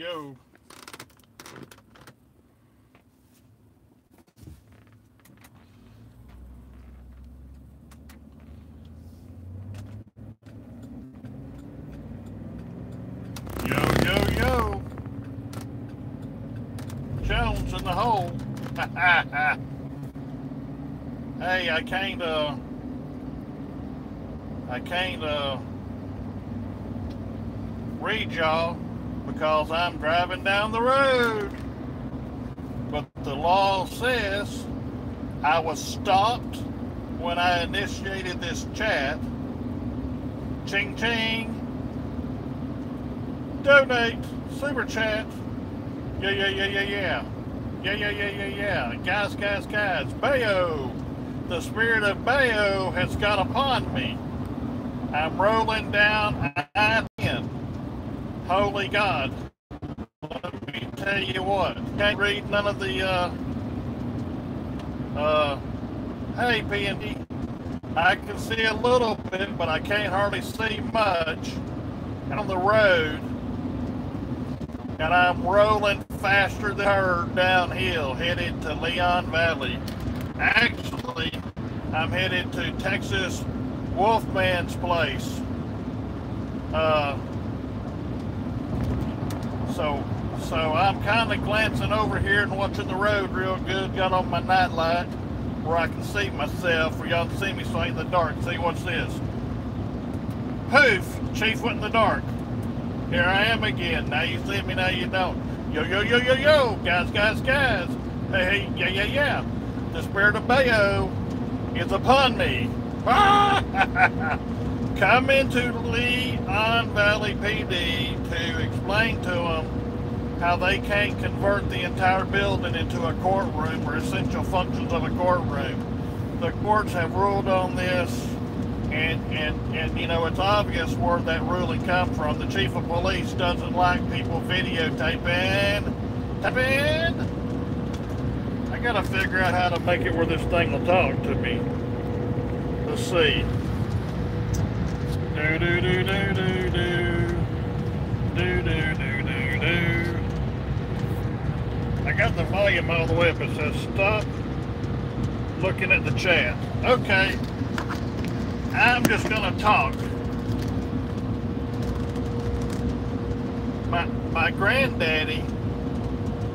yo. Yo, yo, yo. Jones in the hole. Hey, I can't read y'all because I'm driving down the road. But the law says I was stopped when I initiated this chat. Ching ching. Donate. Super chat. Yeah, yeah, yeah, yeah, yeah. Yeah, yeah, yeah, yeah, yeah. Guys, guys, guys. Bayo. The spirit of Bayo has got upon me. I'm rolling down I-10. Holy God. Let me tell you what. Can't read none of the, hey, P&D. I can see a little bit, but I can't hardly see much on the road. And I'm rolling faster than her downhill, headed to Leon Valley. Actually, I'm headed to Texas Wolfman's place. So I'm kind of glancing over here and watching the road real good. Got on my nightlight where I can see myself, where y'all can see me so I ain't in the dark. See, what's this? Poof! Chief went in the dark. Here I am again. Now you see me, now you don't. Yo, yo, yo, yo, yo! Guys, guys, guys! Hey, hey, yeah, yeah, yeah! The spirit of Bayo is upon me. Come into Leon Valley PD to explain to them how they can't convert the entire building into a courtroom or essential functions of a courtroom. The courts have ruled on this, and you know, it's obvious where that ruling comes from. The chief of police doesn't like people videotaping. I gotta figure out how to make it where this thing will talk to me. Let's see. Do do do do do do do do do do do. I got the volume all the way up. It says stop looking at the chat. Okay, I'm just gonna talk. My granddaddy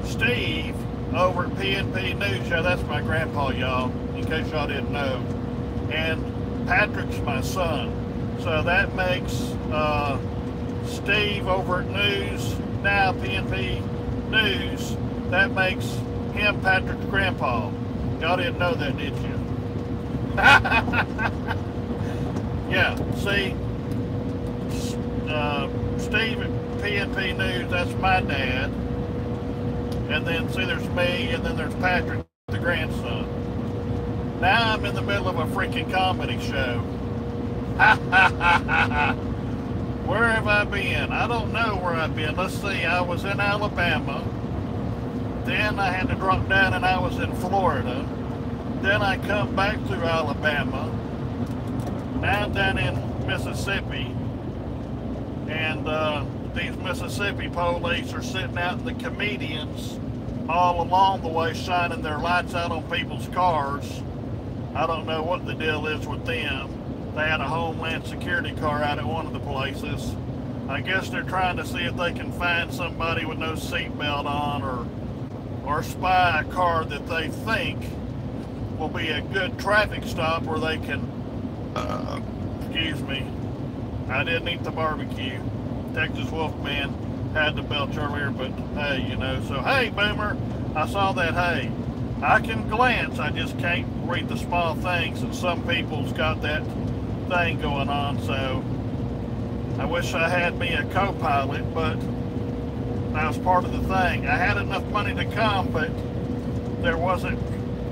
Steve over at PNP News Show. That's my grandpa, y'all, in case y'all didn't know. And Patrick's my son. So that makes Steve over at News, now PNP News, that makes him Patrick's grandpa. Y'all didn't know that, did you? Yeah, see, Steve at PNP News, that's my dad. And then, see, there's me, and then there's Patrick, the grandson. Now I'm in the middle of a freaking comedy show. Where have I been? I don't know where I've been. Let's see, I was in Alabama. Then I had to drop down and I was in Florida. Then I come back through Alabama. Now I'm down in Mississippi. And these Mississippi police are sitting out in the comedians all along the way, shining their lights out on people's cars. I don't know what the deal is with them. They had a Homeland Security car out at one of the places. I guess they're trying to see if they can find somebody with no seatbelt on, or spy a car that they think will be a good traffic stop where they can, excuse me, I didn't eat the barbecue. Texas Wolfman had the belch earlier, but hey, you know, so hey, Boomer, I saw that, hey. I can glance, I just can't read the small things, and some people's got that thing going on, so I wish I had me a co-pilot, but that was part of the thing. I had enough money to come, but there wasn't,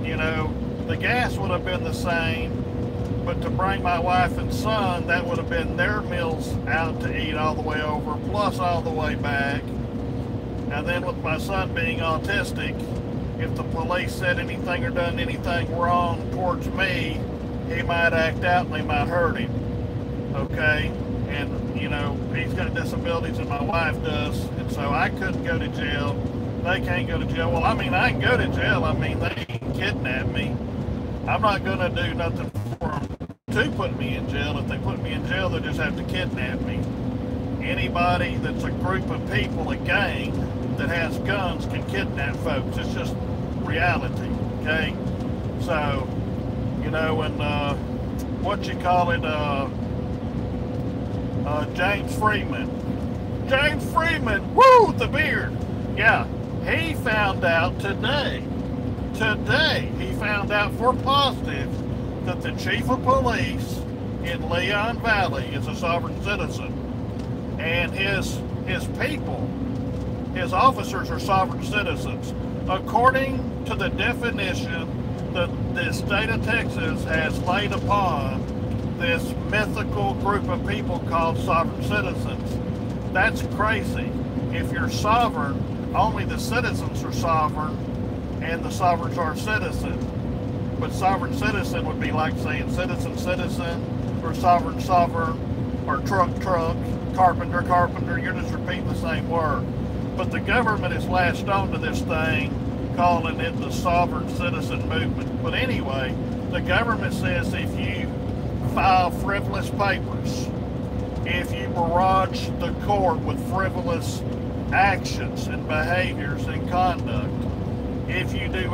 you know, the gas would have been the same, but to bring my wife and son, that would have been their meals out to eat all the way over, plus all the way back. And then with my son being autistic, if the police said anything or done anything wrong towards me, he might act out and they might hurt him. Okay? And, you know, he's got disabilities and my wife does, and so I couldn't go to jail. They can't go to jail. Well, I mean, I can go to jail. I mean, they can kidnap me. I'm not going to do nothing for them to put me in jail. If they put me in jail, they'll just have to kidnap me. Anybody that's a group of people, a gang, that has guns can kidnap folks. It's just reality, okay? So, you know, when, what you call it, James Freeman. James Freeman, woo, the beard. Yeah, he found out today, he found out for positive that the chief of police in Leon Valley is a sovereign citizen. And his people, his officers are sovereign citizens. According to the definition that the state of Texas has laid upon this mythical group of people called sovereign citizens. That's crazy. If you're sovereign, only the citizens are sovereign, and the sovereigns are citizen. But sovereign citizen would be like saying citizen, or sovereign, or truck, carpenter, you're just repeating the same word. But the government has latched onto this thing, calling it the sovereign citizen movement. But anyway, the government says if you file frivolous papers, if you barrage the court with frivolous actions and behaviors and conduct, if you do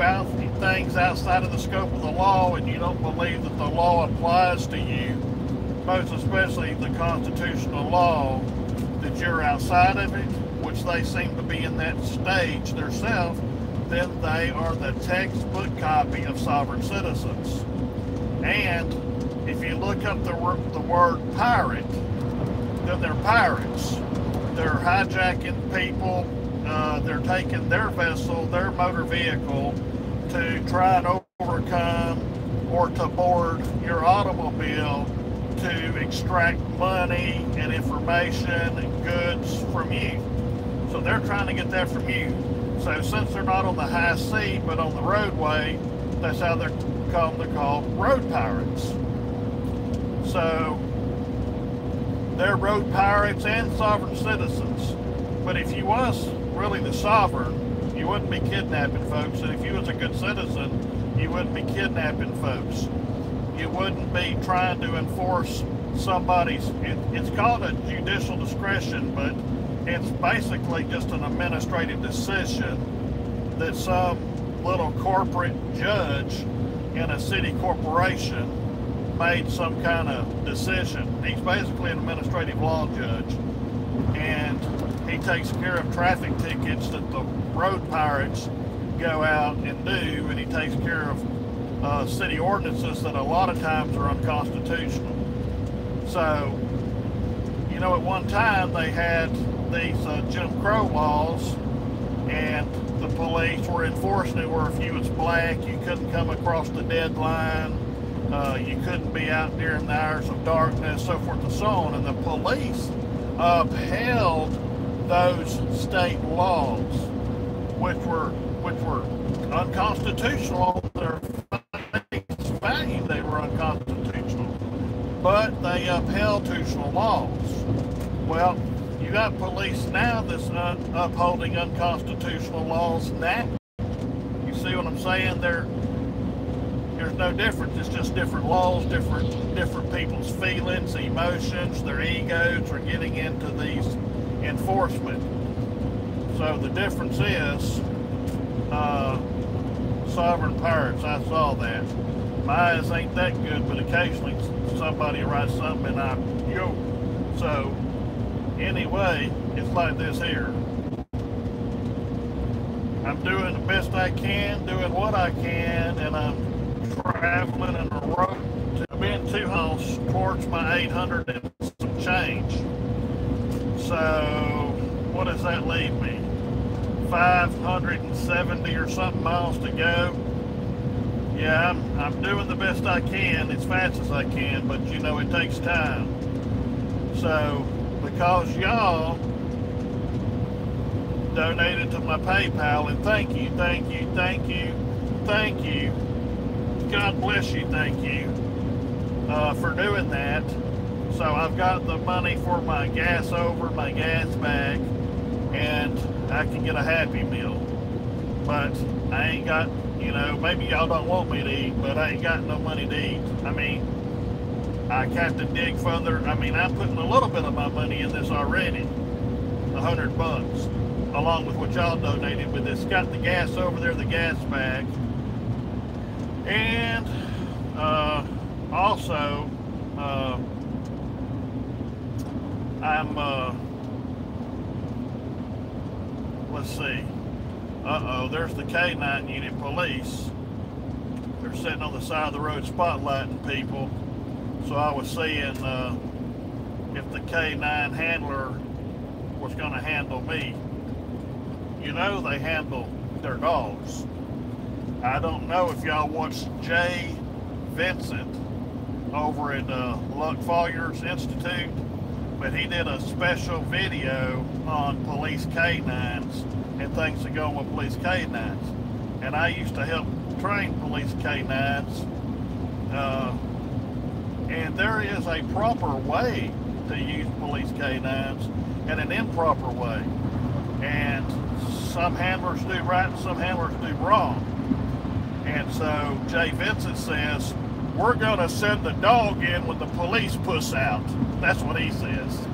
things outside of the scope of the law and you don't believe that the law applies to you, most especially the constitutional law, that you're outside of it, which they seem to be in that stage themselves, then they are the textbook copy of sovereign citizens. And if you look up the word pirate, then they're pirates. They're hijacking people. They're taking their vessel, their motor vehicle, to try and overcome or to board your automobile to extract money and information and goods from you. So they're trying to get that from you. So since they're not on the high sea but on the roadway, that's how they're called road pirates. So they're road pirates and sovereign citizens. But if you was really the sovereign, you wouldn't be kidnapping folks. And if you was a good citizen, you wouldn't be kidnapping folks. You wouldn't be trying to enforce somebody's, it's called a judicial discretion, but it's basically just an administrative decision that some little corporate judge in a city corporation made some kind of decision. He's basically an administrative law judge, and he takes care of traffic tickets that the road pirates go out and do, and he takes care of city ordinances that a lot of times are unconstitutional. So, you know, at one time they had these Jim Crow laws, and the police were enforcing it where if you was black, you couldn't come across the deadline, you couldn't be out during the hours of darkness, so forth and so on. And the police upheld those state laws, which were unconstitutional on their face value. They were unconstitutional, but they upheld constitutional laws. Well, you got police now that's upholding unconstitutional laws now. You see what I'm saying? There's no difference. It's just different laws, different people's feelings, emotions, their egos are getting into these enforcement. So the difference is sovereign pirates. I saw that. My eyes ain't that good, but occasionally somebody writes something and I yo. So anyway, it's like this here. I'm doing the best I can, doing what I can, and I'm traveling in a road to being 2 miles towards my 800 and some change. So what does that leave me? 570 or something miles to go. Yeah, I'm doing the best I can, as fast as I can, but you know, it takes time. So because y'all donated to my PayPal, and thank you, God bless you, thank you for doing that. So I've got the money for my gas over, my gas bag, and I can get a Happy Meal. But I ain't got, maybe y'all don't want me to eat, but I ain't got no money to eat. I mean, I got to dig further. I mean, I'm putting a little bit of my money in this already, $100, along with what y'all donated. But it's got the gas over there, the gas bag, and also I'm let's see. There's the K9 unit police. They're sitting on the side of the road spotlighting people. So I was seeing if the K9 handler was going to handle me. They handle their dogs. I don't know if y'all watched Jay Vincent over at Luck Fawyer's Institute, but he did a special video on police K9s and things that go with police K9s. And I used to help train police K9s. And there is a proper way to use police K9s and an improper way. And some handlers do right and some handlers do wrong. And so Jay Vincent says, we're going to send the dog in when the police puss out. That's what he says.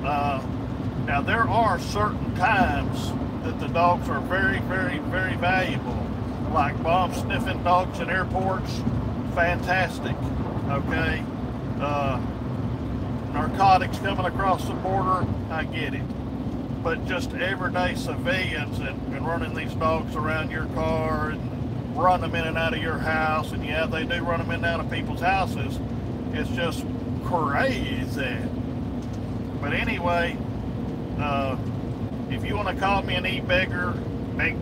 Now, there are certain times that the dogs are very, very, very valuable. Like bomb sniffing dogs in airports, fantastic. Okay? Narcotics coming across the border, I get it. But just everyday civilians and running these dogs around your car and run them in and out of your house, and yeah, they do run them in and out of people's houses. It's just crazy. But anyway, if you want to call me an e-beggar, beg,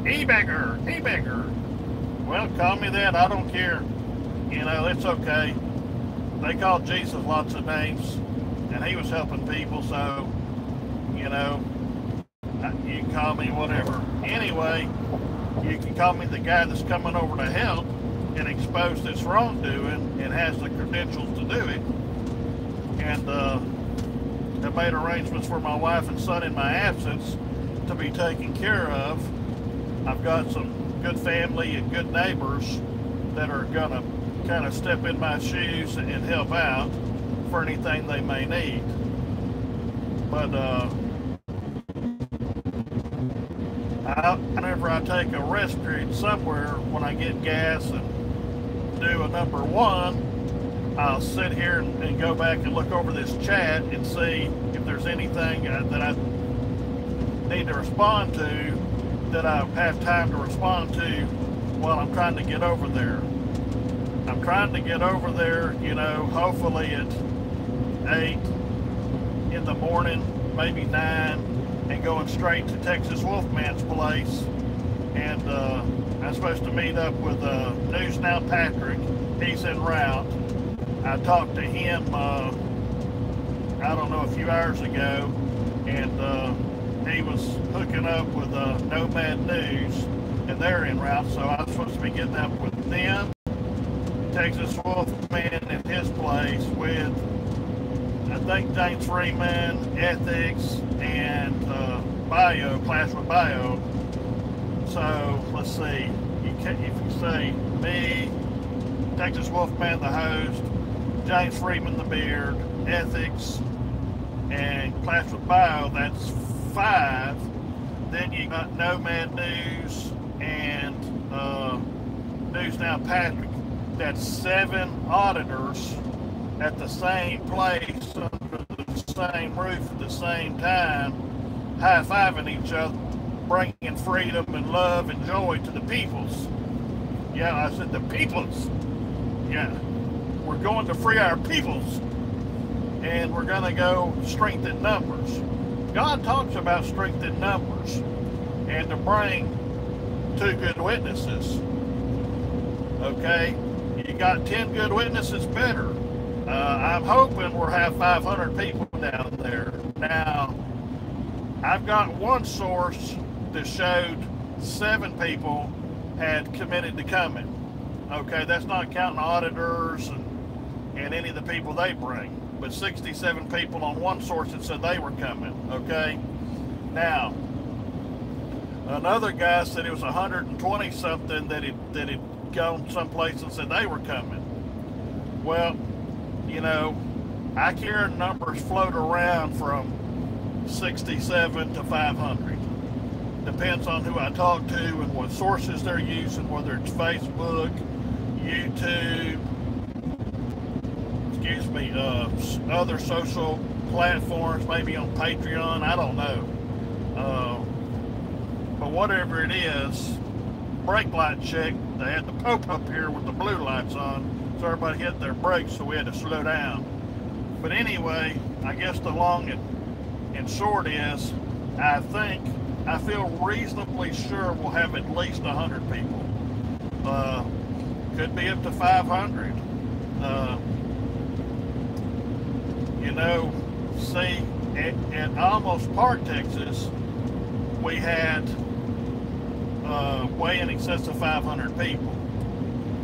e-beggar, well, call me that. I don't care. It's okay. They called Jesus lots of names, and he was helping people, so, you can call me whatever. Anyway, you can call me the guy that's coming over to help and expose this wrongdoing and has the credentials to do it. And I made arrangements for my wife and son in my absence to be taken care of. I've got some good family and good neighbors that are going to kind of step in my shoes and help out for anything they may need. But whenever I take a rest period somewhere, when I get gas and do a number one, I'll sit here and go back and look over this chat and see if there's anything that I need to respond to that I have time to respond to while I'm trying to get over there. I'm trying to get over there, hopefully at 8 in the morning, maybe 9, and going straight to Texas Wolfman's place. And I'm supposed to meet up with News Now Patrick. He's en route. I talked to him, I don't know, a few hours ago, and he was hooking up with Nomad News, and they're en route, so I'm supposed to be getting up with them, Texas Wolfman at his place, with, I think, James Freeman, Ethics, and Bio, Clash with Bio. So, let's see, if you say me, Texas Wolfman the host, James Freeman the beard, Ethics, and Clash with Bio, that's 5. Then you got Nomad News and News Now Patrick. That's 7 auditors at the same place, under the same roof at the same time, high-fiving each other, bringing freedom and love and joy to the peoples. Yeah, I said the peoples. Yeah. We're going to free our peoples, and we're going to go strengthen numbers. God talks about strengthen numbers and to bring 2 good witnesses. Okay? You got 10 good witnesses, better. I'm hoping we'll have 500 people down there. Now, I've got one source that showed 7 people had committed to coming. Okay, that's not counting auditors and any of the people they bring. but 67 people on one source that said they were coming. Okay, now another guy said it was 120 something that had gone someplace and said they were coming. Well, you know, I hear numbers float around from 67 to 500. Depends on who I talk to and what sources they're using, whether it's Facebook, YouTube, other social platforms, maybe on Patreon, I don't know. But whatever it is, brake light check, they had the Pope up here with the blue lights on, so everybody hit their brakes, so we had to slow down. But anyway, I guess the long and short is, I feel reasonably sure we'll have at least 100 people. Could be up to 500. You know, see, at Almost Park, Texas, we had way in excess of 500 people.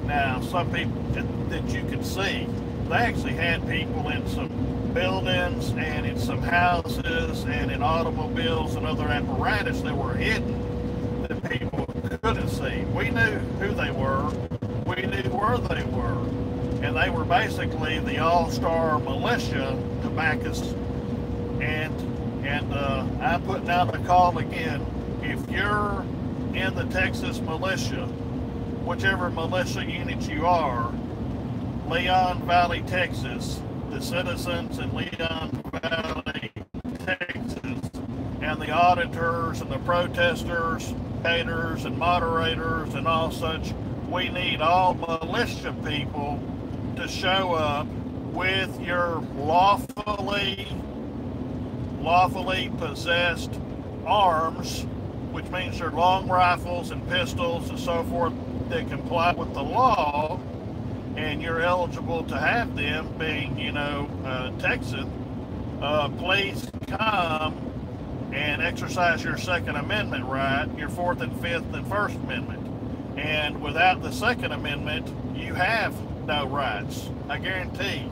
Now, some people that you could see, they actually had people in some buildings and in some houses and in automobiles and other apparatus that were hidden that people couldn't see. We knew who they were. We knew where they were. And they were basically the all-star militia to back us. And I'm putting out a call again. If you're in the Texas militia, whichever militia unit you are, Leon Valley, Texas, the citizens in Leon Valley, Texas, and the auditors and the protesters, haters and moderators and all such, we need all militia people to show up with your lawfully possessed arms, which means your long rifles and pistols and so forth that comply with the law, and you're eligible to have them, being, you know, Texan. Please come and exercise your Second Amendment right, your Fourth and Fifth and First Amendment. And without the Second Amendment, you have no rights. I guarantee.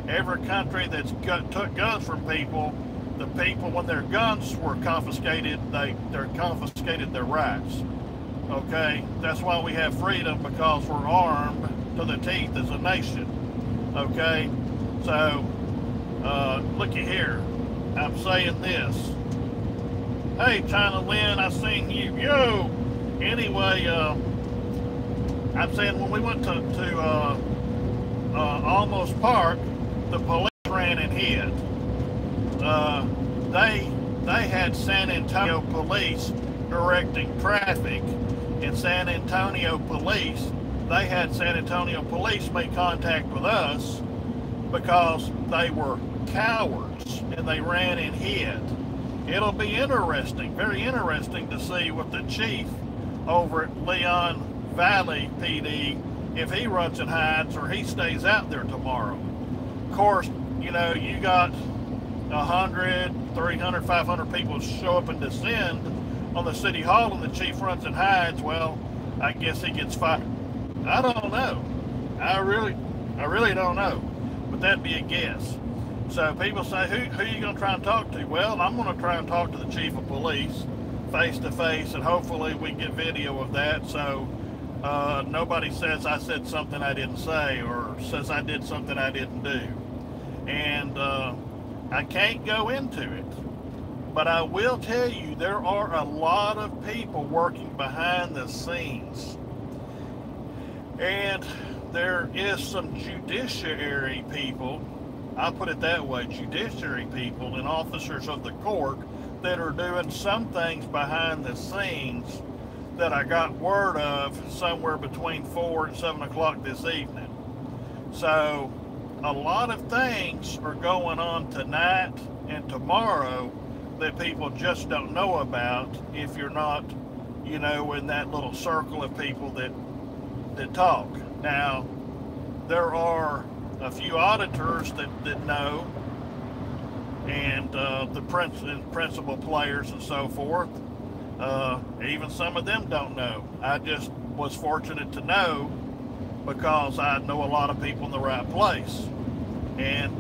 Every country that's took guns from people, the people, when their guns were confiscated, they're confiscated their rights. Okay? That's why we have freedom, because we're armed to the teeth as a nation. Okay? So, looky here. I'm saying this. Hey, China Lynn, I seen you. Yo! Anyway, I'm saying when we went to Almost Park, the police ran and hid. They had San Antonio police directing traffic. In San Antonio police, they had San Antonio police make contact with us because they were cowards and they ran and hid. It'll be interesting, very interesting, to see what the chief over at Leon Valley PD, if he runs and hides or he stays out there tomorrow. Of course, you know, you got 100, 300, 500 people show up and descend on the city hall and the chief runs and hides. Well, I guess he gets fired. I don't know. I really don't know. But that'd be a guess. So people say, who are you going to try and talk to? Well, I'm going to try and talk to the chief of police face to face, and hopefully we get video of that, so nobody says I said something I didn't say or says I did something I didn't do. And I can't go into it, but I will tell you there are a lot of people working behind the scenes. And there is some judiciary people, I'll put it that way, judiciary people and officers of the court that are doing some things behind the scenes that I got word of somewhere between 4 and 7 o'clock this evening. So a lot of things are going on tonight and tomorrow that people just don't know about if you're not, you know, in that little circle of people that talk. Now, there are a few auditors that know, and the principal players and so forth. Even some of them don't know. I just was fortunate to know because I know a lot of people in the right place. And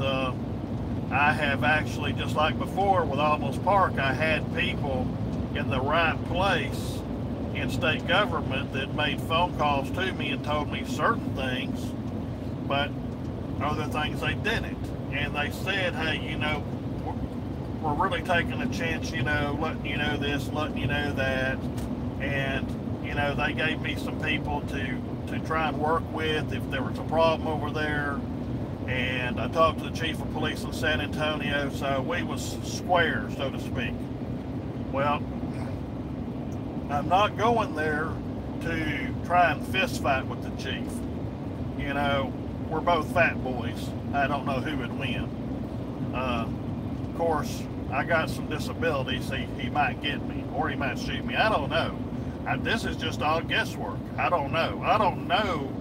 I have actually, just like before with Almost Park, I had people in the right place in state government that made phone calls to me and told me certain things, but other things they didn't. And they said, hey, you know, we're really taking a chance, you know, letting you know this, letting you know that. And, you know, they gave me some people to try and work with if there was a problem over there. And I talked to the chief of police in San Antonio, so we was square, so to speak. Well, I'm not going there to try and fist fight with the chief. You know, we're both fat boys. I don't know who would win. Of course, I got some disabilities. He might get me, or he might shoot me. I don't know. This is just all guesswork. I don't know. I don't know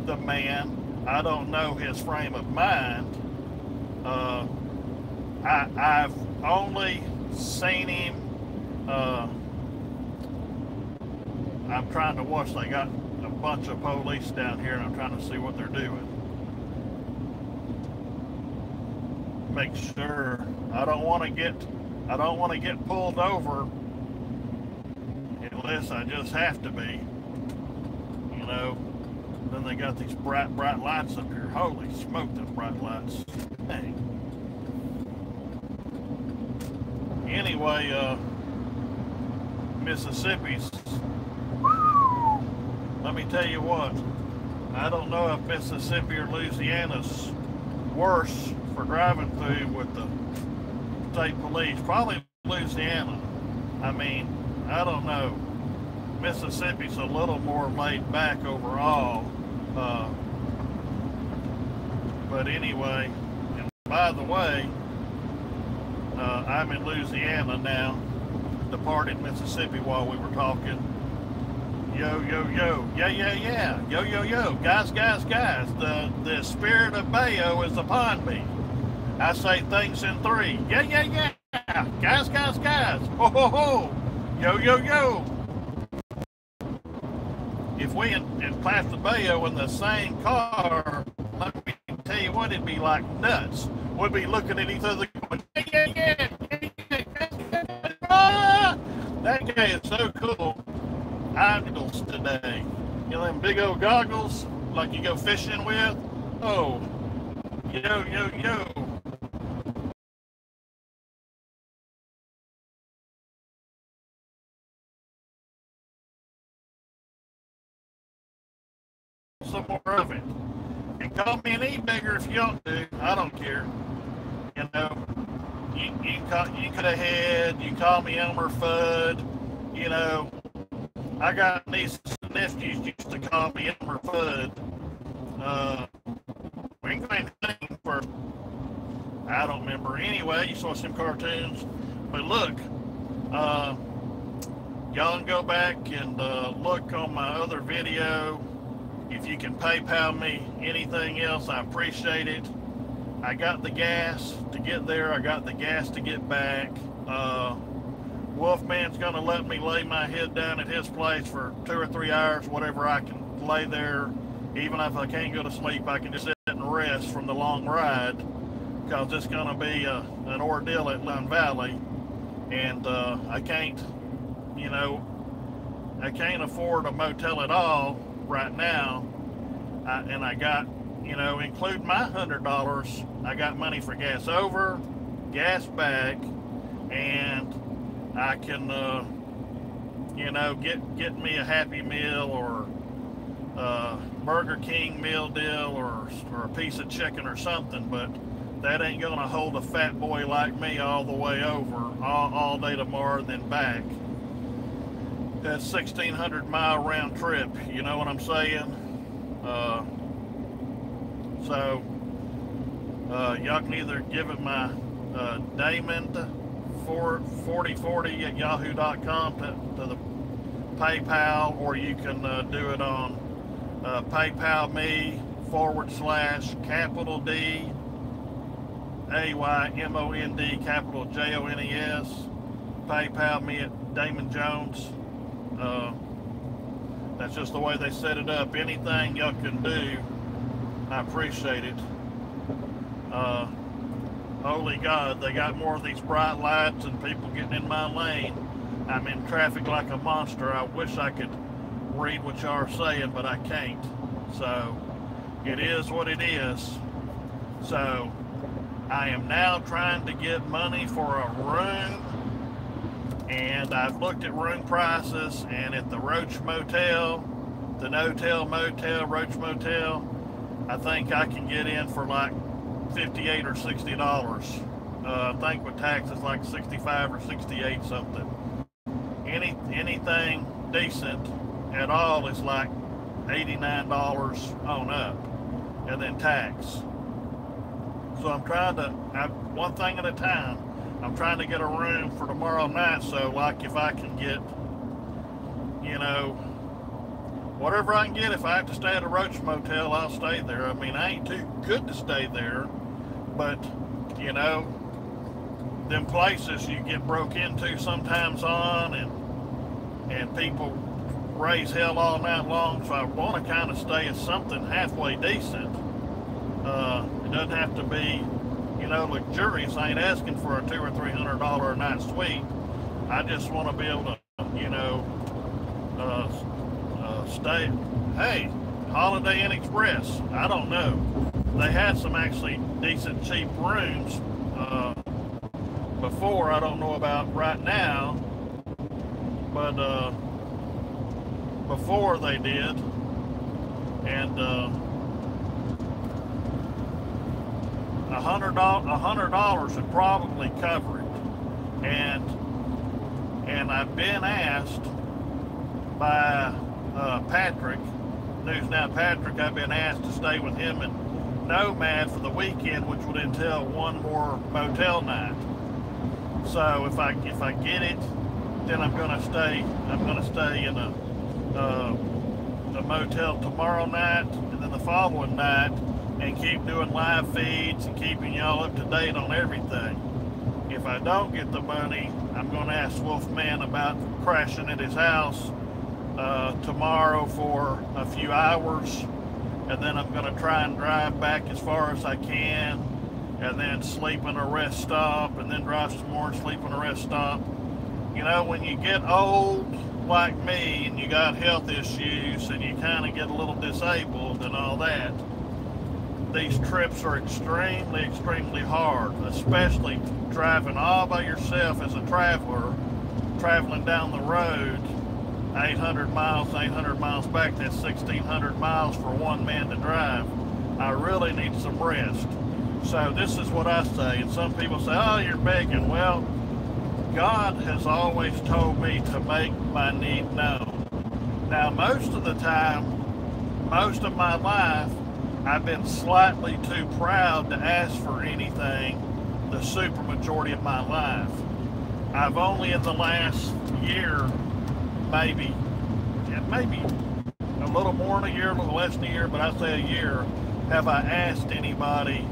the man. I don't know his frame of mind. I've only seen him. I'm trying to watch. They got a bunch of police down here, and I'm trying to see what they're doing. Make sure I don't want to get pulled over unless I just have to be. You know. Then they got these bright lights up here. Holy smoke, them bright lights. Dang. Anyway, Mississippi's, let me tell you what, I don't know if Mississippi or Louisiana's worse for driving through with the state police. Probably Louisiana. I mean, I don't know. Mississippi's a little more laid back overall. But anyway, and by the way, I'm in Louisiana now, departed Mississippi while we were talking. Yo, yo, yo, yeah, yeah, yeah, yo, yo, yo, guys, the spirit of Bayo is upon me. I say things in three. Yeah, yeah, yeah, guys, ho, ho, ho, yo, yo, yo. If we and Plaster Bayo in the same car, let me tell you what, it'd be like nuts. We'd be looking at each other going, yeah. That guy is so cool. Goggles today. You know them big old goggles like you go fishing with? Oh, yo. Some more of it. And call me an e-bigger if you want to. I don't care. You know, you could have had, you call me Elmer Fudd. You know, I got nieces and nephews used to call me Elmer Fudd. We ain't going to for, I don't remember. Anyway, you saw some cartoons. But look, y'all can go back and look on my other video. If you can PayPal me anything else, I appreciate it. I got the gas to get there. I got the gas to get back. Wolfman's going to let me lay my head down at his place for 2 or 3 hours, whatever I can lay there. Even if I can't go to sleep, I can just sit and rest from the long ride, because it's going to be an ordeal at Lund Valley. And I can't, you know, I can't afford a motel at all right now. And I got, you know, include my $100, I got money for gas over, gas back, and I can, you know, get me a Happy Meal or Burger King meal deal or a piece of chicken or something, but that ain't gonna hold a fat boy like me all the way over, all day tomorrow and then back. That's 1,600-mile round trip, you know what I'm saying? So y'all can either give it my Damon4040 at yahoo.com to the PayPal, or you can do it on PayPal me /D AYMOND capital JONES. PayPal me at Damon Jones. That's just the way they set it up. Anything y'all can do, I appreciate it. holy God, they got more of these bright lights and people getting in my lane. I'm in traffic like a monster. I wish I could read what y'all are saying, but I can't. So it is what it is. So I am now trying to get money for a room, and I've looked at room prices, and at the Roach Motel, the No-Tell Motel, Roach Motel, I think I can get in for like $58 or $60. I think with taxes like 65 or 68 something. Anything decent at all is like $89 on up, and then tax. So I'm trying to, one thing at a time, I'm trying to get a room for tomorrow night. So like if I can get, you know, whatever I can get, if I have to stay at a Roach Motel, I'll stay there. I mean, I ain't too good to stay there, but, you know, them places you get broke into sometimes on, and people raise hell all night long, so I want to kind of stay at something halfway decent. It doesn't have to be, you know, luxurious. I ain't asking for a $200 or $300 a night suite. I just want to be able to, you know, stay. Hey, Holiday Inn Express, I don't know. They had some actually decent cheap rooms before. I don't know about right now, but before they did, and $100 would probably cover it. And I've been asked by Patrick, who's now Patrick, I've been asked to stay with him and Nomad for the weekend, which would entail one more motel night. So if I get it, then I'm gonna stay in a motel tomorrow night, and then the following night, and keep doing live feeds and keeping y'all up to date on everything. If I don't get the money, I'm gonna ask Wolfman about crashing at his house tomorrow for a few hours, and then I'm going to try and drive back as far as I can, and then sleep in a rest stop, and then drive some more and sleep in a rest stop. You know, when you get old like me and you got health issues and you kind of get a little disabled and all that, these trips are extremely hard, especially driving all by yourself as a traveler, traveling down the road 800 miles back. That's 1,600 miles for one man to drive. I really need some rest. So this is what I say, and some people say, oh, you're begging. Well, God has always told me to make my need known. Now, most of the time, most of my life, I've been slightly too proud to ask for anything the super majority of my life. I've only in the last year, maybe a little more than a year, a little less than a year, but I'd say a year, have I asked anybody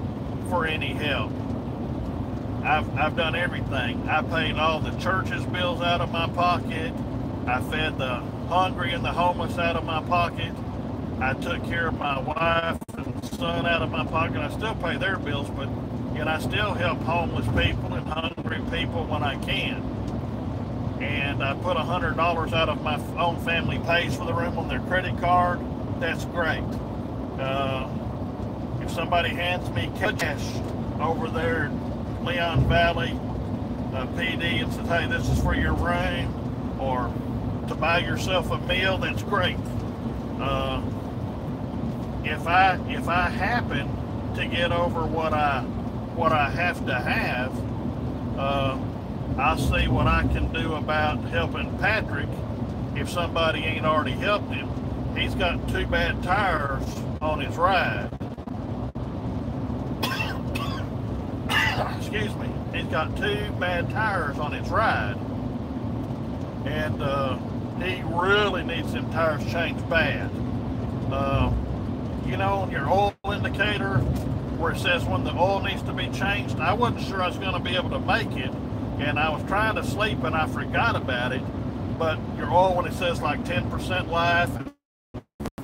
for any help. I've done everything. I paid all the church's bills out of my pocket. I fed the hungry and the homeless out of my pocket. I took care of my wife and son out of my pocket. I still pay their bills, but yet I still help homeless people and hungry people when I can. And I put $100 out of my own family pays for the room on their credit card. That's great. If somebody hands me cash over there in Leon Valley PD and says, hey, this is for your room, or to buy yourself a meal, that's great. If I happen to get over what I have to have, I'll see what I can do about helping Patrick if somebody ain't already helped him. He's got 2 bad tires on his ride. Excuse me. He's got 2 bad tires on his ride. And he really needs them tires changed bad. You know, on your oil indicator where it says when the oil needs to be changed, I wasn't sure I was going to be able to make it. And I was trying to sleep and I forgot about it. But your oil, when it says like 10% life and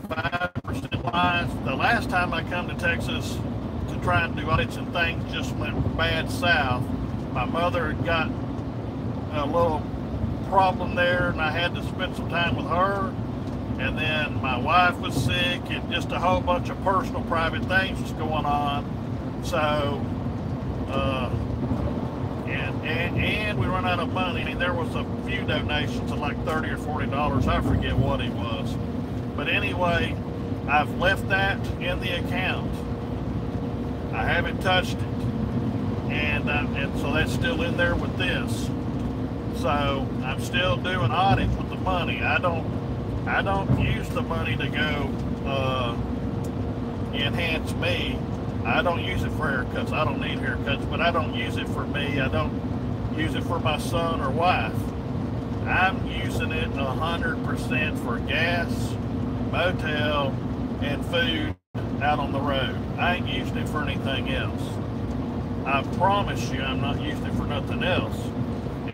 5% life, the last time I come to Texas to to try and do audits and things just went bad south. My mother had got a little problem there, and I had to spend some time with her. And then my wife was sick, and just a whole bunch of personal, private things was going on. So, and we run out of money. I mean, there was a few donations of like $30 or $40. I forget what it was. But anyway, I've left that in the account. I haven't touched it, and so that's still in there with this. So I'm still doing audits with the money. I don't use the money to go enhance me. I don't use it for haircuts. I don't need haircuts, but I don't use it for me. I don't use it for my son or wife. I'm using it 100% for gas, motel, and food out on the road. I ain't using it for anything else. I promise you I'm not using it for nothing else.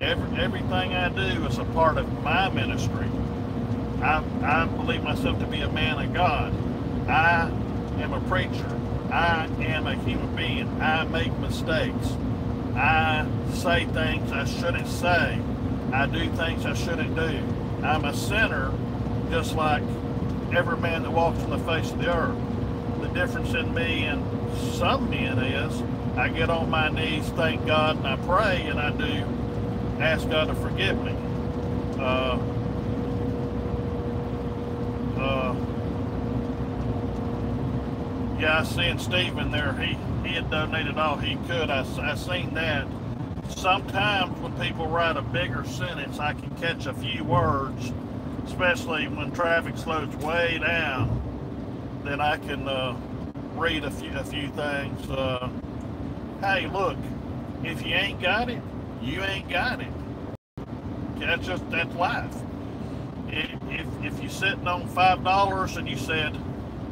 Everything I do is a part of my ministry. I believe myself to be a man of God. I am a preacher. I am a human being. I make mistakes. I say things I shouldn't say. I do things I shouldn't do. I'm a sinner just like every man that walks on the face of the earth. The difference in me and some men is I get on my knees, thank God, and I pray, and I do ask God to forgive me. Yeah, I seen Stephen there. He had donated all he could. I seen that. Sometimes when people write a bigger sentence, I can catch a few words, especially when traffic slows way down. Then I can read a few things. Hey, look, if you ain't got it, you ain't got it. That's life. If you're sitting on $5 and you said,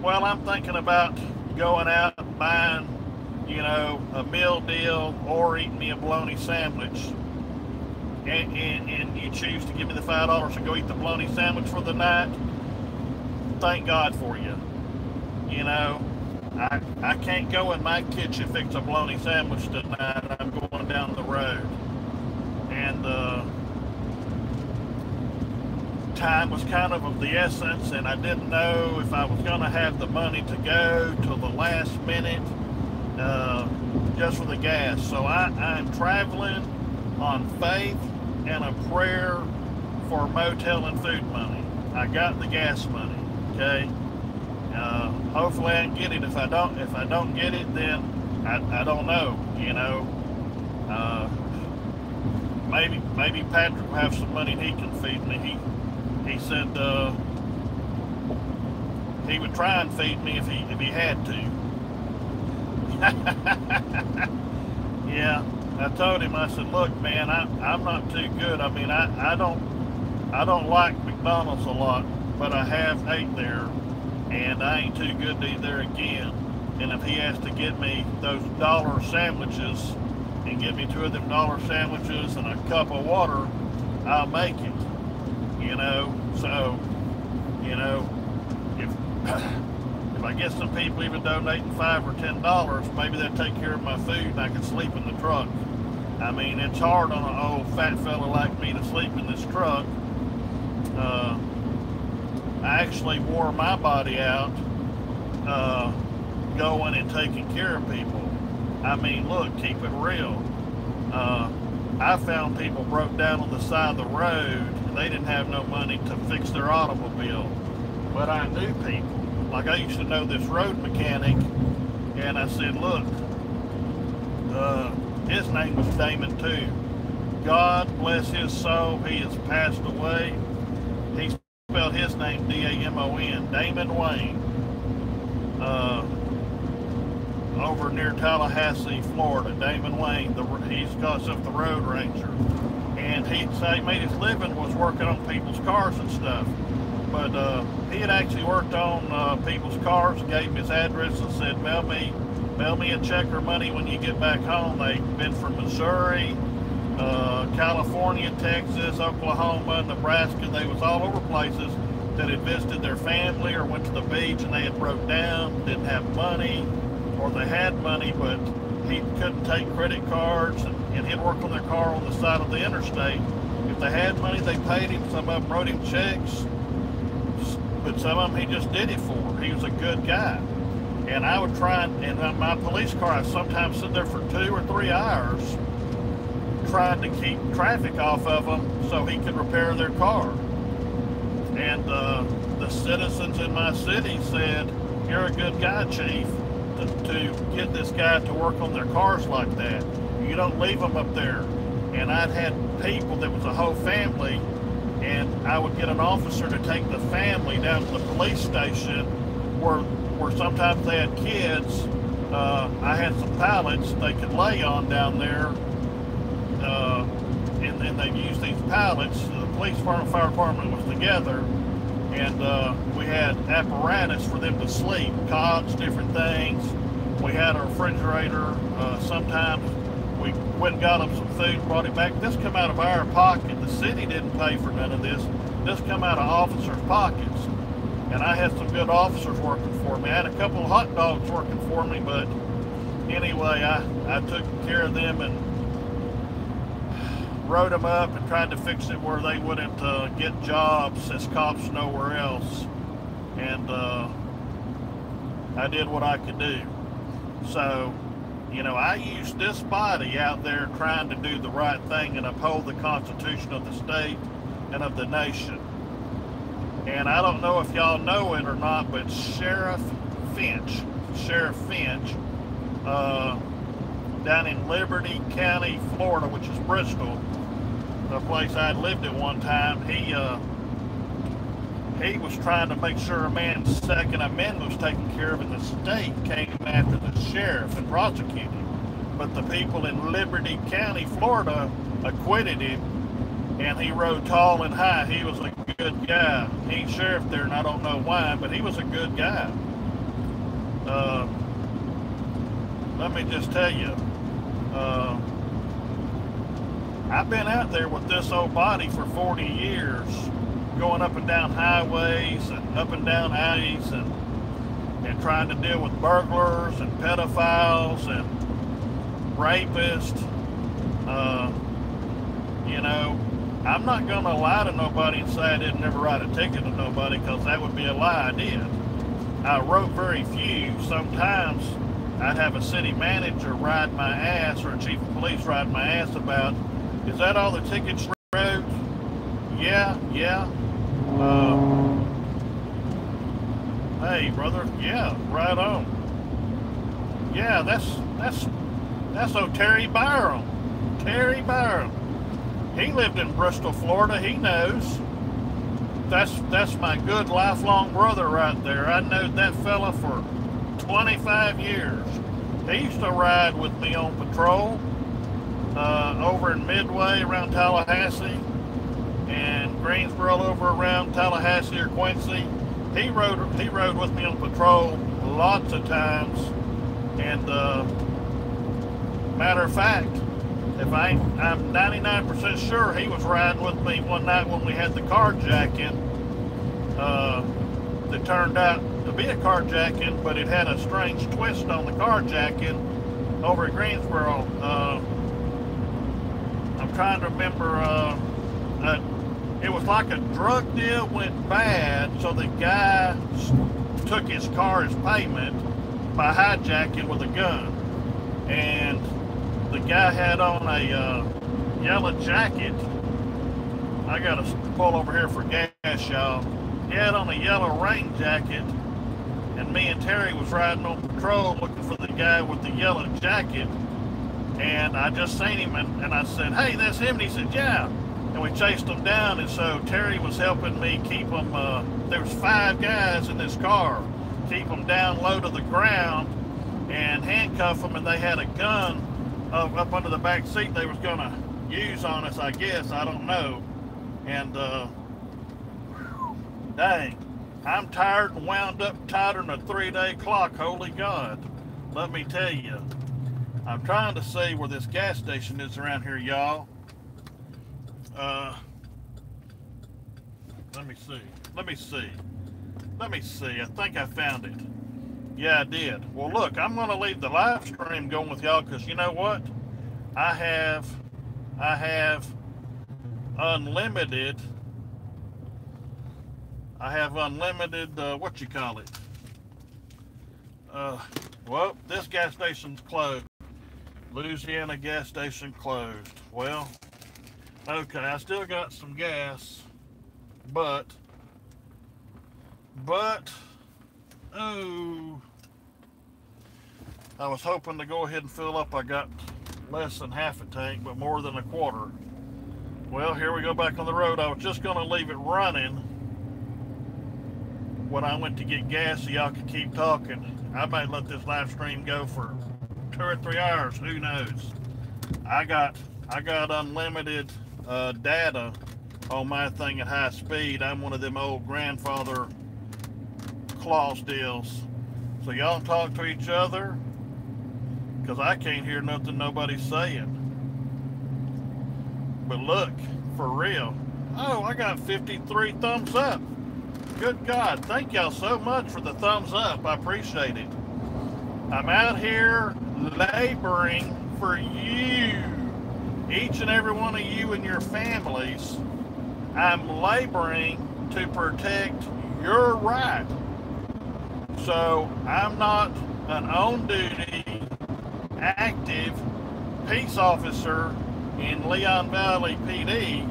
well, I'm thinking about going out and buying, a meal deal or eating me a bologna sandwich, and you choose to give me the $5 and go eat the bologna sandwich for the night, thank God for you. I can't go in my kitchen and fix a bologna sandwich tonight. I'm going down the road. And time was kind of the essence, and I didn't know if I was going to have the money to go till the last minute just for the gas. So I'm traveling on faith and a prayer for motel and food money. I got the gas money, okay? Hopefully I can get it. If I don't get it, then I don't know, maybe Patrick will have some money and he can feed me. He said he would try and feed me if he had to. Yeah, I told him, I said, look, man, I'm not too good. I mean, I don't like McDonald's a lot, but I have ate there, and I ain't too good to eat there again. And if he has to get me those dollar sandwiches and give me 2 of them dollar sandwiches and a cup of water, I'll make it. So, if I get some people even donating $5 or $10, maybe they'll take care of my food and I can sleep in the truck. I mean, it's hard on an old fat fella like me to sleep in this truck. I actually wore my body out going and taking care of people. I mean, look, keep it real. I found people broke down on the side of the road and they didn't have no money to fix their automobile. But I knew people. Like, I used to know this road mechanic, and I said, look, his name was Damon too. God bless his soul, he has passed away. He spelled his name D-A-M-O-N, Damon Wayne, over near Tallahassee, Florida. Damon Wayne, he's got himself the road ranger. And he made his living was working on people's cars and stuff. But he had actually worked on people's cars, gave me his address and said, mail me a check or money when you get back home. They've been from Missouri, California, Texas, Oklahoma, Nebraska. They was all over places that had visited their family or went to the beach and they had broke down, didn't have money, or they had money, but he couldn't take credit cards, and he'd work on their car on the side of the interstate. If they had money, they paid him. Some of them wrote him checks, but some of them he just did it for. He was a good guy. And I would try, and my police car, I sometimes sit there for 2 or 3 hours trying to keep traffic off of them so he could repair their car. And the citizens in my city said, "You're a good guy, Chief, to get this guy to work on their cars like that. You don't leave them up there." And I'd had people that was a whole family, and I would get an officer to take the family down to the police station where sometimes they had kids. I had some pallets they could lay on down there, and they'd use these pallets. The police department, fire department was together, and we had apparatus for them to sleep, cots, different things. We had a refrigerator. Sometimes we went and got them some food, brought it back. This come out of our pocket. The city didn't pay for none of this. This come out of officers' pockets. And I had some good officers working for me. I had a couple of hot dogs working for me, but anyway, I took care of them and wrote them up and tried to fix it where they wouldn't get jobs as cops nowhere else. And I did what I could do. So, you know, I used this body out there trying to do the right thing and uphold the Constitution of the state and of the nation. And I don't know if y'all know it or not, but Sheriff Finch, down in Liberty County, Florida, which is Bristol, the place I'd lived at one time, he was trying to make sure a man's Second Amendment was taken care of, and the state came after the sheriff and prosecuted him. But the people in Liberty County, Florida, acquitted him, and he rode tall and high. He was a good guy. He ain't sheriff there, and I don't know why, but he was a good guy. Let me just tell you, I've been out there with this old body for 40 years, going up and down highways and up and down alleys and trying to deal with burglars and pedophiles and rapists. You know, I'm not going to lie to nobody and say I didn't ever write a ticket to nobody, because that would be a lie. I did. I wrote very few. Sometimes I'd have a city manager ride my ass, or a chief of police ride my ass about, "Is that all the tickets you wrote?" Yeah. Hey, brother. Yeah, right on. Yeah, that's old Terry Byram. Terry Byram. He lived in Bristol, Florida. He knows. That's my good lifelong brother right there. I knowed that fella for 25 years. He used to ride with me on patrol over in Midway around Tallahassee, and Greensboro over around Tallahassee or Quincy. He rode with me on patrol lots of times. And matter of fact, I'm 99% sure he was riding with me one night when we had the carjacking that turned out to be a carjacking, but it had a strange twist on the carjacking over at Greensboro. I'm trying to remember, it was like a drug deal went bad, so the guy took his car as payment by hijacking with a gun. And the guy had on a yellow jacket. I gotta pull over here for gas, y'all. He had on a yellow rain jacket, and me and Terry was riding on patrol looking for the guy with the yellow jacket. And I just seen him, and I said, "Hey, that's him." And he said, "Yeah." And we chased him down, and so Terry was helping me keep him. There was 5 guys in this car, keep them down low to the ground and handcuff them, and they had a gun up under the back seat they was gonna use on us, I guess. I don't know. And dang, I'm tired and wound up tighter than a 3-day clock. Holy God, let me tell you. I'm trying to see where this gas station is around here, y'all. Let me see. I think I found it. Yeah, I did. Well, look, I'm going to leave the live stream going with y'all because you know what? I have, I have unlimited. I have unlimited. What you call it? Well, this gas station's closed. Louisiana gas station closed. Well, okay, I still got some gas, but, oh, I was hoping to go ahead and fill up. I got less than half a tank, but more than a quarter. Well, here we go back on the road. I was just going to leave it running when I went to get gas so y'all could keep talking. I might let this live stream go for 2 or 3 hours. Who knows? I got unlimited data on my thing at high speed. I'm one of them old grandfather clause deals. So y'all talk to each other because I can't hear nothing nobody's saying. But look, for real. Oh, I got 53 thumbs up. Good God, thank y'all so much for the thumbs up. I appreciate it. I'm out here laboring for you, each and every one of you and your families. I'm laboring to protect your right. So I'm not an on-duty, active peace officer in Leon Valley PD,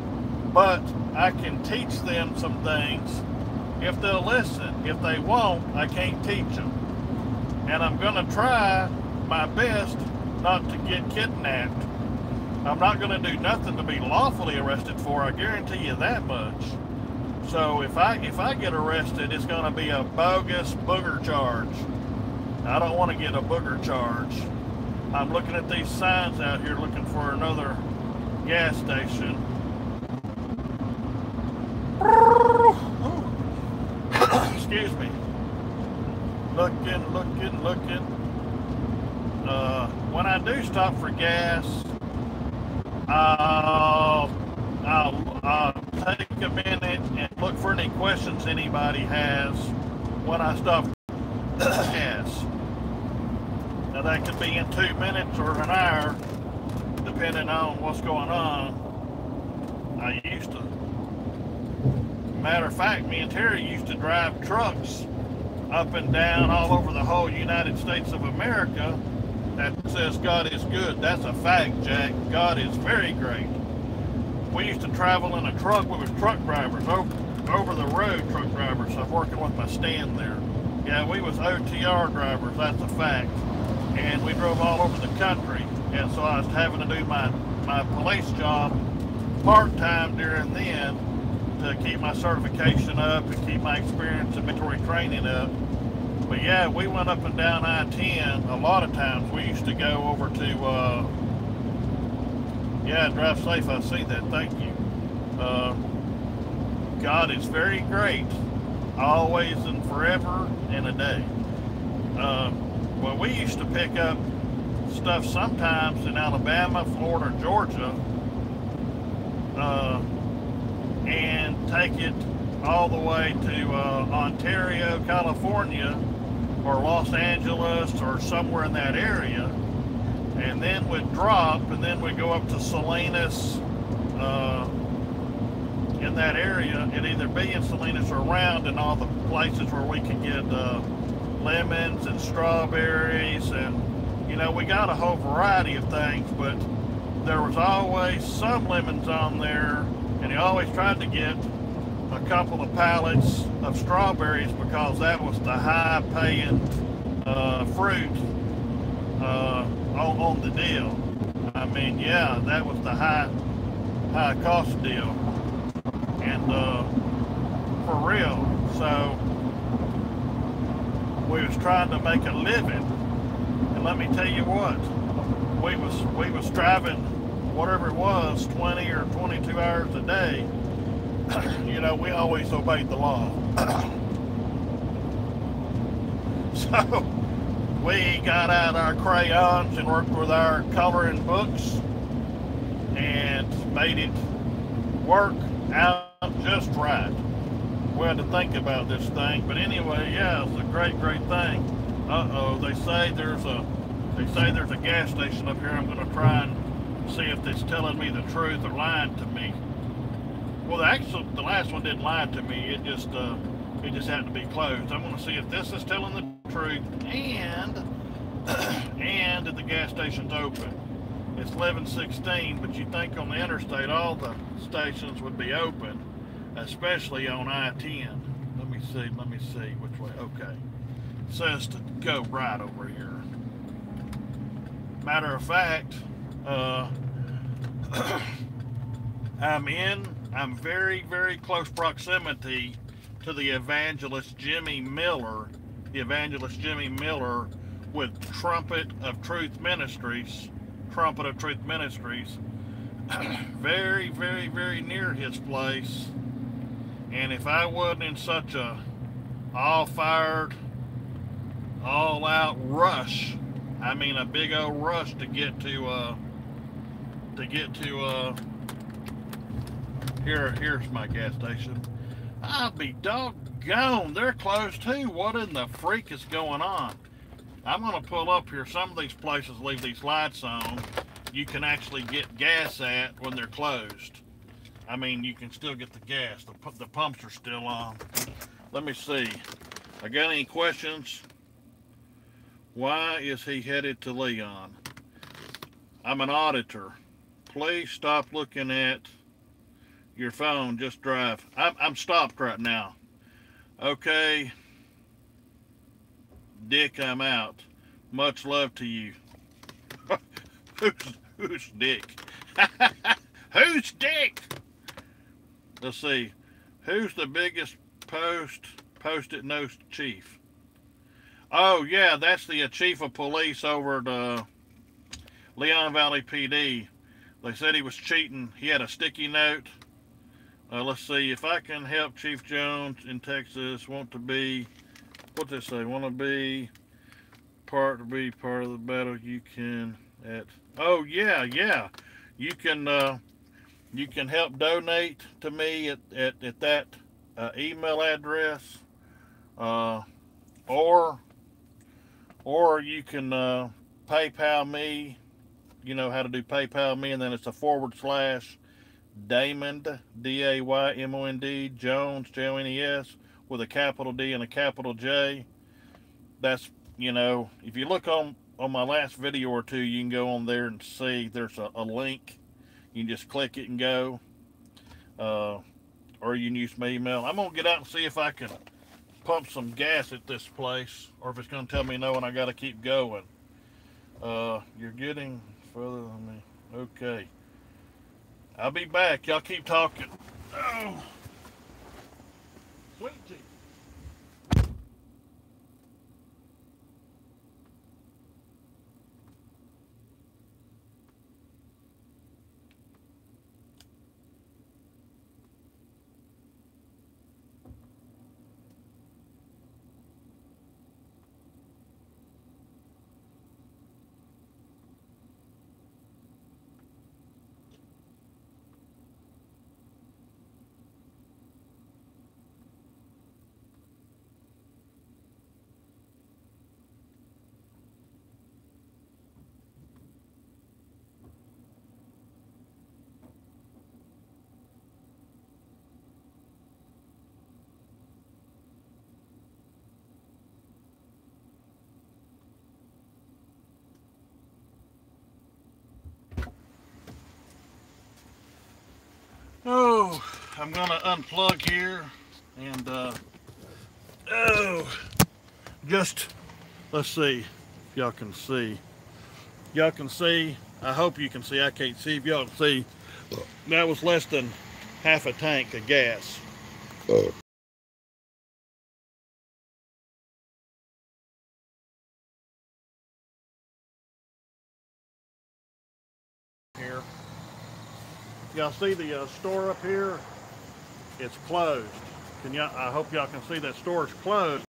but I can teach them some things if they'll listen. If they won't, I can't teach them. And I'm going to try my best not to get kidnapped. I'm not going to do nothing to be lawfully arrested for, I guarantee you that much. So if I get arrested, it's going to be a bogus booger charge. I don't want to get a booger charge. I'm looking at these signs out here looking for another gas station. Excuse me. Looking. When I do stop for gas, I'll take a minute and look for any questions anybody has when I stop for gas. Now that could be in 2 minutes or an hour, depending on what's going on. I used to. Matter of fact, me and Terry used to drive trucks up and down all over the whole United States of America that says God is good. That's a fact, Jack. God is very great. We used to travel in a truck. We was truck drivers, over the road truck drivers. I'm working with my stand there. Yeah, we was OTR drivers. That's a fact. And we drove all over the country. And so I was having to do my police job part-time during then to keep my certification up and keep my experience and mentoring training up. But yeah, we went up and down I-10 a lot of times. We used to go over to, yeah, drive safe. I see that. Thank you. God is very great, always and forever and a day. Well, we used to pick up stuff sometimes in Alabama, Florida, Georgia, and take it all the way to Ontario, California, or Los Angeles, or somewhere in that area, and then we'd drop, and then we'd go up to Salinas, in that area. It'd either be in Salinas or around in all the places where we could get lemons and strawberries, and you know, we got a whole variety of things, but there was always some lemons on there, and he always tried to get a couple of pallets of strawberries because that was the high-paying fruit on the deal. I mean, yeah, that was the high-cost deal, and for real. So we was trying to make a living, and let me tell you what, we was driving whatever it was, 20 or 22 hours a day. You know, we always obeyed the law. So we got out our crayons and worked with our coloring books and made it work out just right. We had to think about this thing, but anyway, yeah, it's a great thing. Uh-oh, they say there's a gas station up here. I'm going to try and see if it's telling me the truth or lying to me. Well, actually, the last one didn't lie to me. It just had to be closed. I'm going to see if this is telling the truth and if the gas station's open. It's 11:16, but you think on the interstate all the stations would be open, especially on I-10. Let me see which way. Okay, it says to go right over here. Matter of fact, I'm very, very close proximity to the evangelist Jimmy Miller with Trumpet of Truth Ministries. Very, very, very near his place. And if I wasn't in such a all-fired, all-out rush, I mean a big old rush to get to here's my gas station. I'll be doggone, they're closed too. What in the freak is going on? I'm gonna pull up here. Some of these places leave these lights on. You can actually get gas at when they're closed. I mean, you can still get the gas. The pumps are still on. Let me see. I got any questions? Why is he headed to Leon? I'm an auditor. Please stop looking at your phone. Just drive. I'm stopped right now. Okay. Dick, I'm out. Much love to you. Who's Dick? Who's Dick? Let's see. Who's the biggest post-it note chief? Oh, yeah, that's the chief of police over at Leon Valley PD. They said he was cheating. He had a sticky note. Let's see. If I can help Chief Jones in Texas, want to be, what's this say? Want to be part of the battle, you can at, oh, yeah. You can help donate to me at that email address, or you can PayPal me. You know how to do PayPal me, and then it's a / Daymond, D-A-Y-M-O-N-D, Jones, J-O-N-E-S, with a capital D and a capital J. That's, you know, if you look on my last video or two, you can go on there and see there's a link. You can just click it and go. Or you can use my email. I'm going to get out and see if I can pump some gas at this place, or if it's going to tell me no and I got to keep going. You're getting further than me. Okay. I'll be back. Y'all keep talking. Oh. Sweet tea. Oh, I'm gonna unplug here and just let's see if y'all can see. Y'all can see. I hope you can see. I can't see. If y'all can see, that was less than half a tank of gas. Here. Y'all see the store up here? It's closed. Can y'all? I hope y'all can see that store is closed.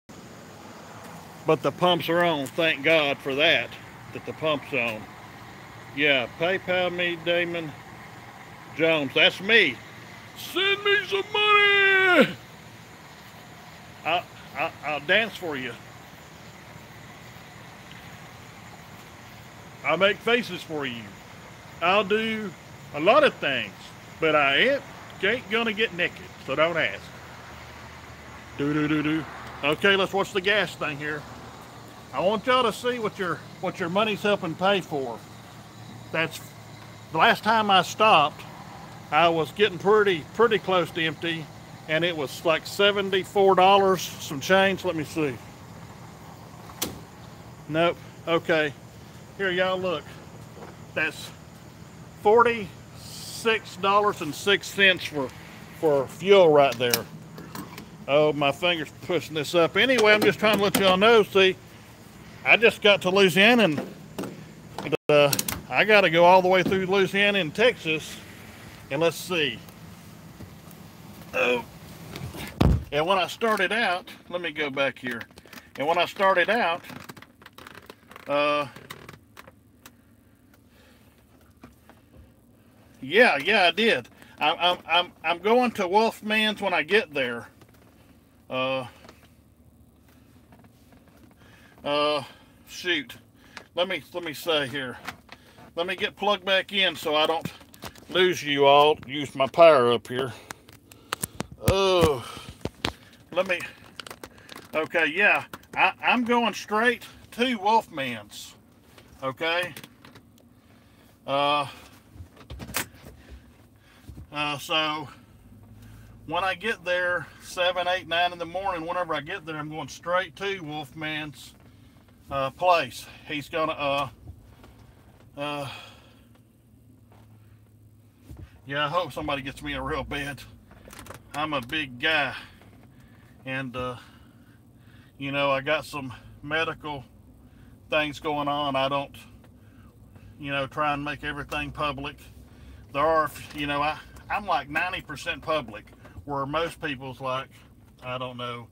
But the pumps are on. Thank God for that. That the pump's on. Yeah, PayPal me, Damon Jones. That's me. Send me some money. I'll dance for you. I'll make faces for you. I'll do a lot of things, but I ain't gonna get naked, so don't ask. Do do do do. Okay, let's watch the gas thing here. I want y'all to see what your money's helping pay for. That's the last time I stopped. I was getting pretty close to empty, and it was like $74 some change. Let me see. Nope. Okay. Here, y'all look. That's $46.06 for fuel right there. Oh, my finger's pushing this up. Anyway, I'm just trying to let y'all know. See, I just got to Louisiana, and I got to go all the way through Louisiana and Texas. And let's see. Oh. And when I started out, let me go back here. And when I started out, yeah, I did. I'm going to Wolfman's when I get there. Shoot. Let me say here. Let me get plugged back in so I don't lose you all. Use my power up here. Oh, let me. Okay, yeah. I'm going straight to Wolfman's. Okay. So when I get there, 7, 8, 9 in the morning, whenever I get there, I'm going straight to Wolfman's place. He's gonna yeah, I hope somebody gets me a real bed. I'm a big guy, and you know, I got some medical things going on. I don't, you know, try and make everything public. There are, you know, I'm like 90% public, where most people's like, I don't know,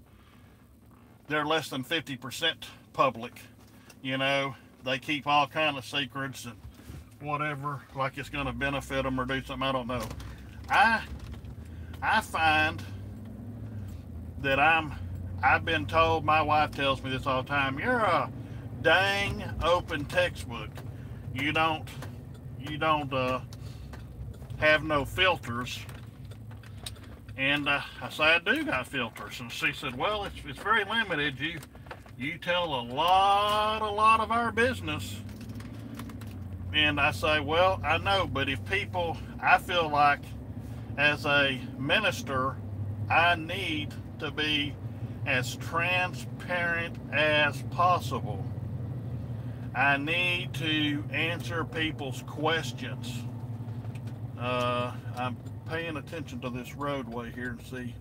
they're less than 50% public. You know, they keep all kind of secrets and whatever, like it's going to benefit them or do something. I don't know. I find that I've been told, my wife tells me this all the time, you're a dang open textbook. You don't have no filters. And I say, I do got filters. And she said, well, it's very limited. You tell a lot of our business. And I say, well, I know, but if people, I feel like as a minister, I need to be as transparent as possible. I need to answer people's questions. I'm paying attention to this roadway here and see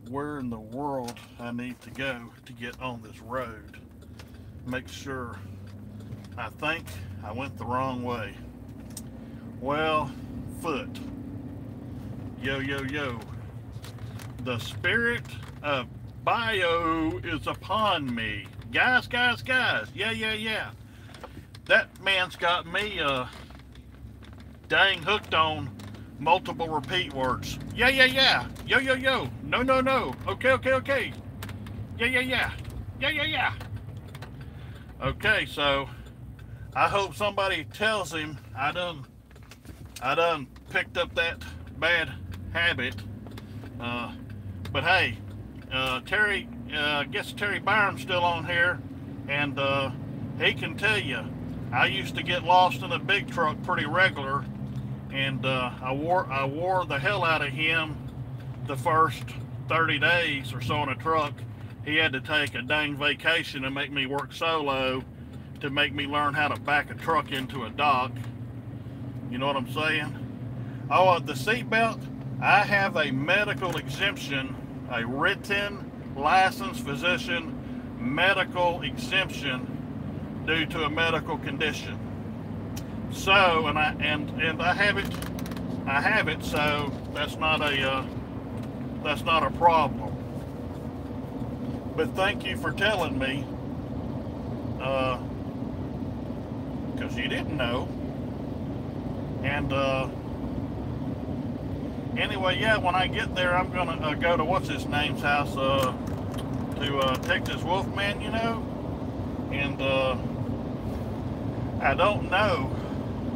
where in the world I need to go to get on this road. Make sure. I think I went the wrong way. Well, foot. Yo, yo, yo. The spirit of bio is upon me. Guys. Yeah. That man's got me dang hooked on multiple repeat words. Yeah. Yo. No. Okay. Yeah. Okay, so I hope somebody tells him I done picked up that bad habit. But hey, Terry, I guess Terry Byron's still on here, and he can tell you, I used to get lost in a big truck pretty regular, and I wore the hell out of him the first 30 days or so in a truck. He had to take a dang vacation and make me work solo to make me learn how to back a truck into a dock. You know what I'm saying? Oh, the seatbelt, I have a medical exemption, a written licensed physician medical exemption due to a medical condition. So, and I have it, so that's not a problem. But thank you for telling me, because you didn't know. And anyway, yeah, when I get there, I'm gonna go to what's his name's house, to Texas Wolfman, you know, and I don't know.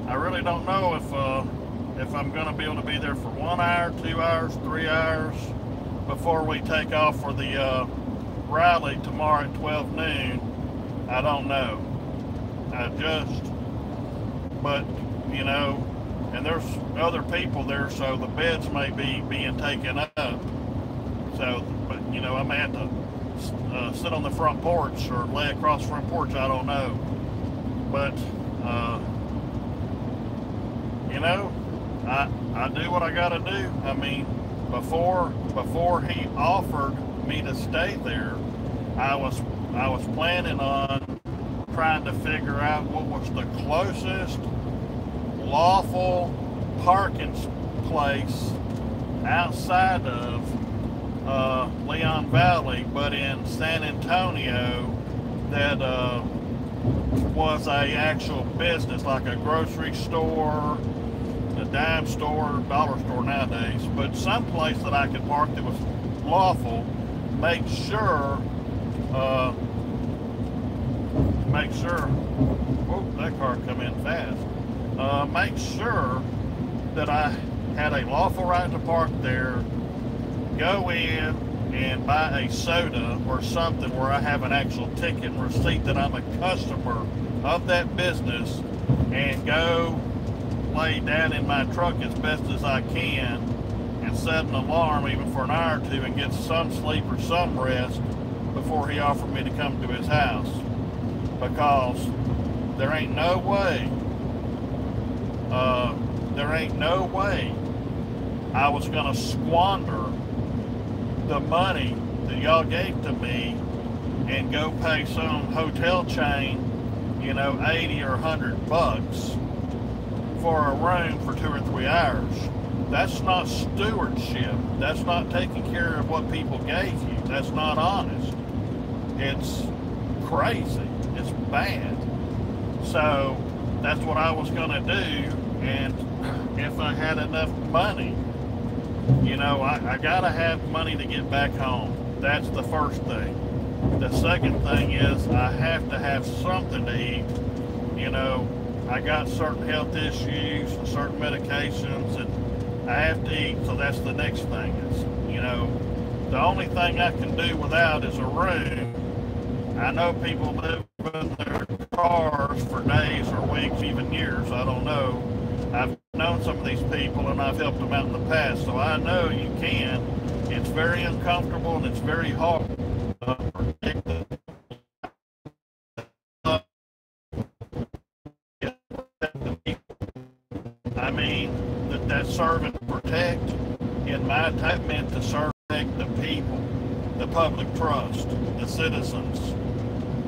I really don't know if I'm going to be able to be there for 1 hour, 2 hours, 3 hours before we take off for the rally tomorrow at 12 noon. I don't know. But you know, and there's other people there, so the beds may be being taken up. So, but you know, I may have to sit on the front porch or lay across the front porch. I don't know. But you know, I do what I gotta do. I mean, before he offered me to stay there, I was planning on trying to figure out what was the closest lawful parking place outside of Leon Valley, but in San Antonio that was a actual business, like a grocery store, a dime store, dollar store nowadays, but some place that I could park that was lawful. Make sure, whoop, that car come in fast. Make sure that I had a lawful right to park there, go in and buy a soda or something where I have an actual ticket and receipt that I'm a customer of that business, and go lay down in my truck as best as I can and set an alarm even for an hour or two and get some sleep or some rest before he offered me to come to his house. Because there ain't no way I was gonna squander the money that y'all gave to me and go pay some hotel chain, you know, 80 or 100 bucks for a room for 2 or 3 hours. That's not stewardship. That's not taking care of what people gave you. That's not honest. It's crazy. It's bad. So that's what I was gonna do, and if I had enough money, you know, I gotta have money to get back home. That's the first thing. The second thing is I have to have something to eat. You know, I got certain health issues and certain medications, and I have to eat. So that's the next thing. Is, you know, the only thing I can do without is a room. I know people live in their cars for days or weeks, even years. I don't know. I've known some of these people and I've helped them out in the past, so I know you can. It's very uncomfortable and it's very hard. I mean, that serve and protect, in my type, meant to serve and protect the people, the public trust, the citizens.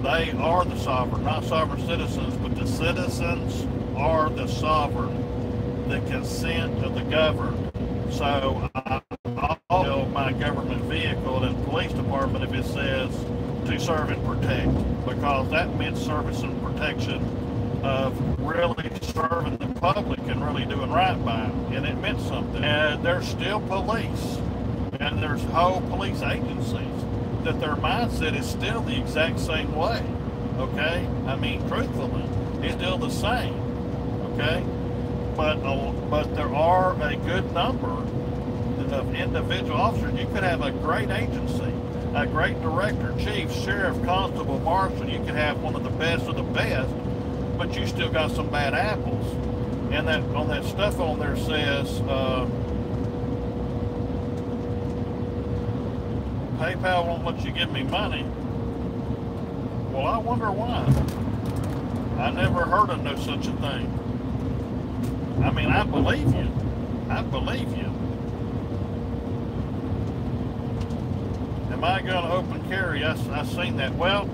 They are the sovereign, not sovereign citizens, but the citizens are the sovereign, the consent of the governed. So I tell my government vehicle and police department if it says to serve and protect, because that meant service and protection of really serving the public and really doing right by them, and it meant something. And there's still police, and there's whole police agencies that their mindset is still the exact same way, okay? I mean, truthfully, it's still the same, okay? But there are a good number of individual officers. You could have a great agency, a great director, chief, sheriff, constable, marshal. You could have one of the best of the best, but you still got some bad apples. And that on that stuff on there says PayPal won't let you give me money. Well, I wonder why. I never heard of no such a thing. I mean, I believe you. I believe you. Am I going to open carry? I seen that. Well,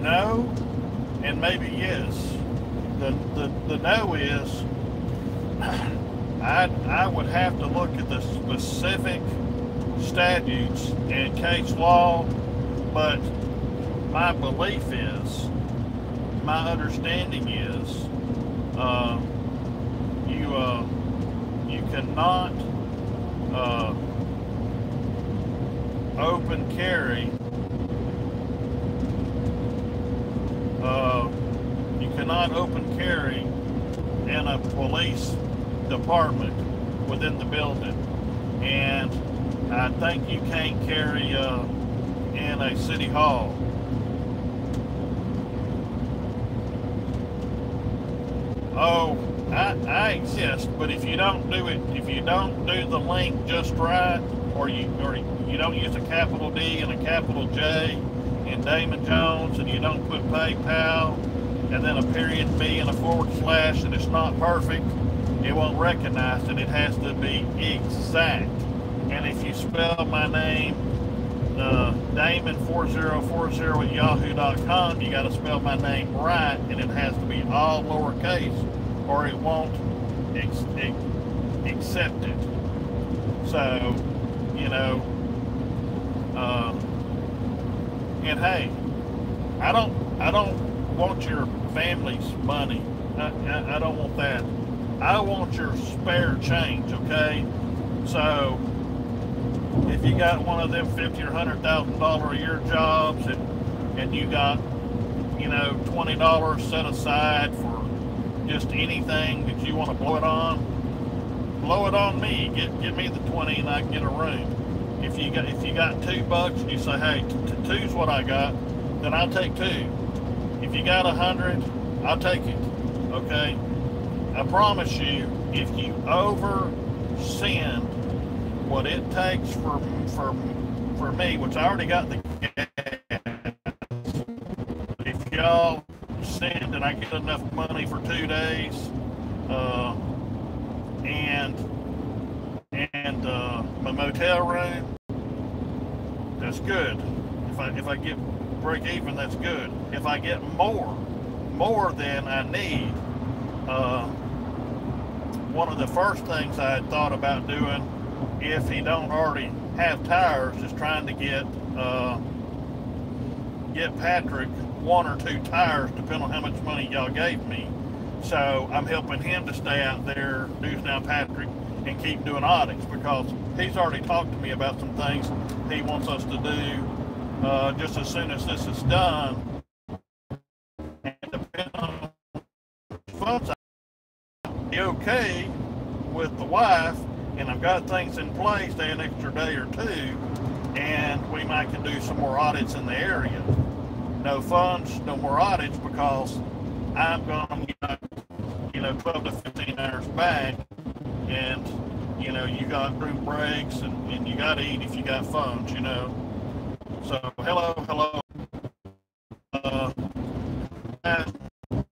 no, and maybe yes. The no is I would have to look at the specific statutes and case law, but my belief is, my understanding is, you cannot open carry cannot open carry in a police department within the building, and I think you can't carry in a city hall. Oh, I exist, but if you don't do it, if you don't do the link just right, or you don't use a capital D and a capital J in Damon Jones, and you don't put PayPal and then a period B and a / and it's not perfect, it won't recognize it. It has to be exact. And if you spell my name Damon4040 at yahoo.com, you got to spell my name right, and it has to be all lowercase, or it won't accept it. So, you know, and hey, I don't want your family's money. I don't want that. I want your spare change, okay? So if you got one of them $50,000 or $100,000 a year jobs, and you got, you know, $20 set aside for just anything that you want to blow it on me. Give me the 20 and I can get a room. If you got $2 and you say, hey, two's what I got, then I'll take 2. If you got 100, I'll take it. Okay? I promise you, if you oversend what it takes for me, which I already got the gas, if y'all send and I get enough money for 2 days, and my motel room, that's good. If I get break even, that's good. If I get more than I need, one of the first things I had thought about doing, if he don't already have tires, is trying to get Patrick 1 or 2 tires, depending on how much money y'all gave me. So I'm helping him to stay out there, News Now Patrick, and keep doing audits, because he's already talked to me about some things he wants us to do just as soon as this is done. And depending on funds, I'll be okay with the wife, and I've got things in place, stay an extra day or 2, and we might can do some more audits in the area. No funds, no more audits, because I'm going to get, you know, 12 to 15 hours back, and, you know, you got room breaks, and you got to eat if you got funds, you know. So, hello.